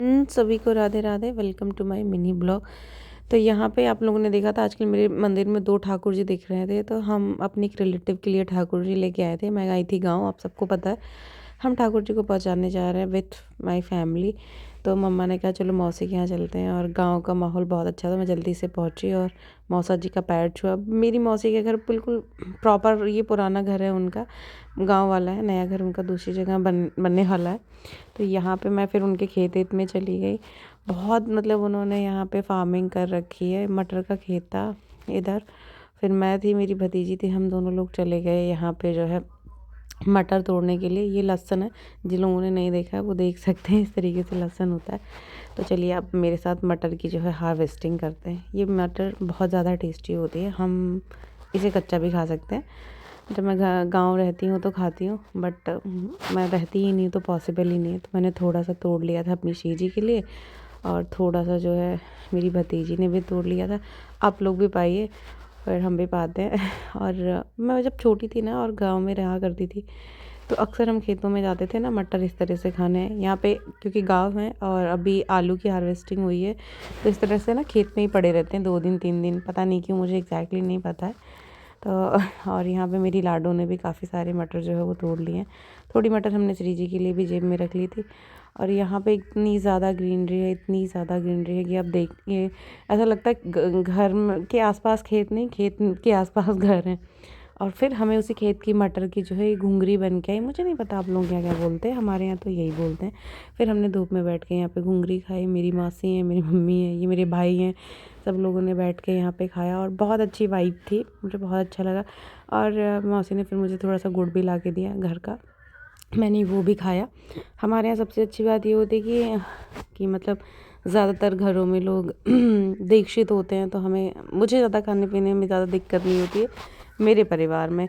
सभी को Radhe Radhe. Welcome to my mini blog. तो यहाँ पे आप लोगों ने देखा था आजकल मेरे मंदिर में 2 ठाकुर जी दिख रहे थे, तो हम अपनी एक रिलेटिव के लिए ठाकुर जी लेके आए थे। मैं आई थी गाँव, आप सबको पता है। हम ठाकुर जी को पहुँचाने जा रहे हैं विथ माय फैमिली। तो मम्मा ने कहा चलो मौसी के यहाँ चलते हैं, और गाँव का माहौल बहुत अच्छा था। मैं जल्दी से पहुँची और मौसा जी का पैर छुआ। मेरी मौसी के घर बिल्कुल प्रॉपर ये पुराना घर है उनका, गाँव वाला है। नया घर उनका दूसरी जगह बनने वाला है। तो यहाँ पे मैं फिर उनके खेत वेत में चली गई। बहुत मतलब उन्होंने यहाँ पे फार्मिंग कर रखी है, मटर का खेत था इधर। फिर मैं थी, मेरी भतीजी थी, हम दोनों लोग चले गए यहाँ पे जो है मटर तोड़ने के लिए। ये लहसुन है, जिन लोगों ने नहीं देखा है वो देख सकते हैं, इस तरीके से लहसुन होता है। तो चलिए आप मेरे साथ मटर की जो है हार्वेस्टिंग करते हैं। ये मटर बहुत ज़्यादा टेस्टी होती है, हम इसे कच्चा भी खा सकते हैं। जब मैं गाँव रहती हूँ तो खाती हूँ, बट मैं रहती ही नहीं तो पॉसिबल ही नहीं है। तो मैंने थोड़ा सा तोड़ लिया था अपनी शीजी के लिए, और थोड़ा सा जो है मेरी भतीजी ने भी तोड़ लिया था। आप लोग भी पाइए, फिर हम भी पाते हैं। और मैं जब छोटी थी ना और गांव में रहा करती थी, तो अक्सर हम खेतों में जाते थे ना मटर इस तरह से खाने। यहाँ पे क्योंकि गांव है और अभी आलू की हार्वेस्टिंग हुई है, तो इस तरह से ना खेत में ही पड़े रहते हैं 2 दिन 3 दिन, पता नहीं क्यों, मुझे एग्जैक्टली नहीं पता है। तो और यहाँ पे मेरी लाडो ने भी काफ़ी सारे मटर जो है वो तोड़ लिए हैं। थोड़ी मटर हमने श्री जी के लिए भी जेब में रख ली थी। और यहाँ पे इतनी ज़्यादा ग्रीनरी है, इतनी ज़्यादा ग्रीनरी है कि आप देखिए ऐसा लगता है घर के आसपास खेत नहीं, खेत के आसपास घर हैं। और फिर हमें उसी खेत की मटर की जो है ये घुंगरी बन के आई। मुझे नहीं पता आप लोग क्या क्या बोलते हैं, हमारे यहाँ तो यही बोलते हैं। फिर हमने धूप में बैठ के यहाँ पे घुंगरी खाई। मेरी मासी है, मेरी मम्मी है, ये मेरे भाई हैं, सब लोगों ने बैठ के यहाँ पे खाया और बहुत अच्छी वाइब थी, मुझे बहुत अच्छा लगा। और मौसी ने फिर मुझे थोड़ा सा गुड़ भी ला के दिया घर का, मैंने वो भी खाया। हमारे यहाँ सबसे अच्छी बात ये होती है कि मतलब ज़्यादातर घरों में लोग दीक्षित होते हैं, तो मुझे ज़्यादा खाने पीने में ज़्यादा दिक्कत नहीं होती है। मेरे परिवार में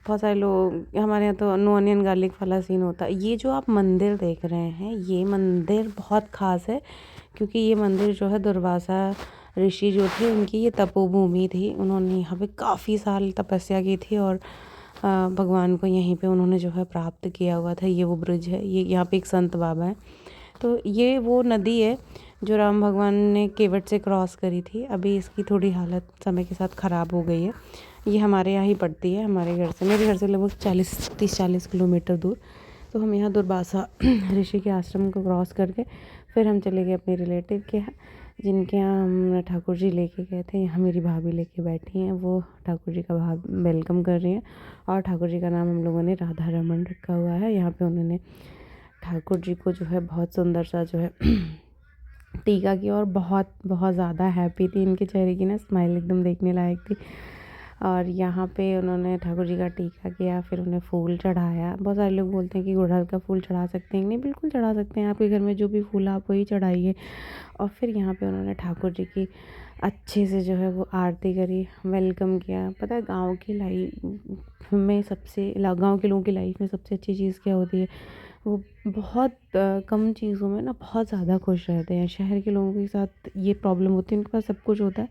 बहुत सारे लोग, हमारे यहाँ तो नो अनियन गार्लिक वाला सीन होता है। ये जो आप मंदिर देख रहे हैं, ये मंदिर बहुत ख़ास है, क्योंकि ये मंदिर जो है दुर्वासा ऋषि जो थे उनकी ये तपोभूमि थी। उन्होंने यहाँ पे काफ़ी साल तपस्या की थी और भगवान को यहीं पे उन्होंने जो है प्राप्त किया हुआ था। ये वो ब्रिज है, ये यहाँ पे एक संत बाबा है। तो ये वो नदी है जो राम भगवान ने केवट से क्रॉस करी थी। अभी इसकी थोड़ी हालत समय के साथ ख़राब हो गई है। ये हमारे यहाँ ही पड़ती है, हमारे घर से, मेरे घर से लगभग 30-40 किलोमीटर दूर। तो हम यहाँ दुर्वासा ऋषि के आश्रम को क्रॉस करके फिर हम चले गए अपने रिलेटिव के यहाँ, जिनके यहाँ हम ठाकुर जी लेके गए थे। यहाँ मेरी भाभी लेके बैठी हैं, वो ठाकुर जी का वेलकम कर रही हैं। और ठाकुर जी का नाम हम लोगों ने राधा रमन रखा हुआ है। यहाँ पे उन्होंने ठाकुर जी को जो है बहुत सुंदर सा जो है टीका किया, और बहुत बहुत ज़्यादा हैप्पी थी। इनके चेहरे की ना स्माइल एकदम देखने लायक थी। और यहाँ पे उन्होंने ठाकुर जी का टीका किया, फिर उन्हें फूल चढ़ाया। बहुत सारे लोग बोलते हैं कि गुड़हल का फूल चढ़ा सकते हैं, नहीं बिल्कुल चढ़ा सकते हैं, आपके घर में जो भी फूल आप वही चढ़ाइए। और फिर यहाँ पे उन्होंने ठाकुर जी की अच्छे से जो है वो आरती करी, वेलकम किया। पता है गाँव की लाइफ में गाँव के लोगों की लाइफ में सबसे अच्छी चीज़ क्या होती है, वो बहुत कम चीज़ों में ना बहुत ज़्यादा खुश रहते हैं। शहर के लोगों के साथ ये प्रॉब्लम होती है, उनके पास सब कुछ होता है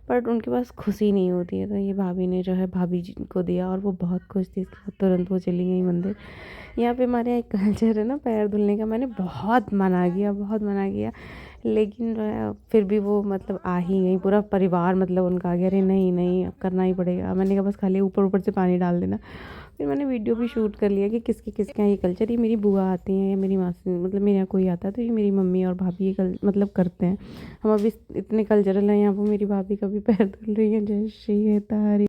बट उनके पास खुशी नहीं होती है। तो ये भाभी ने जो है भाभी जी को दिया और वो बहुत खुश थी। इसके बाद तुरंत वो चली गई मंदिर। यहाँ पे हमारे यहाँ एक कल्चर है ना पैर धुलने का, मैंने बहुत मना किया, बहुत मना किया, लेकिन जो है फिर भी वो मतलब आ ही गई। पूरा परिवार मतलब उनका आ गया, अरे नहीं नहीं अब करना ही पड़ेगा। मैंने कहा बस खाली ऊपर ऊपर से पानी डाल देना। फिर मैंने वीडियो भी शूट कर लिया कि किसके किसके यहाँ ये कल्चर, ये मेरी बुआ आती हैं या मेरी मासी, मतलब मेरे यहाँ कोई आता है तो ये मेरी मम्मी और भाभी ये मतलब करते हैं। हम अभी इतने कल्चरल हैं यहाँ पर, मेरी भाभी का भी पैर धुल रही है। जय श्री हरि।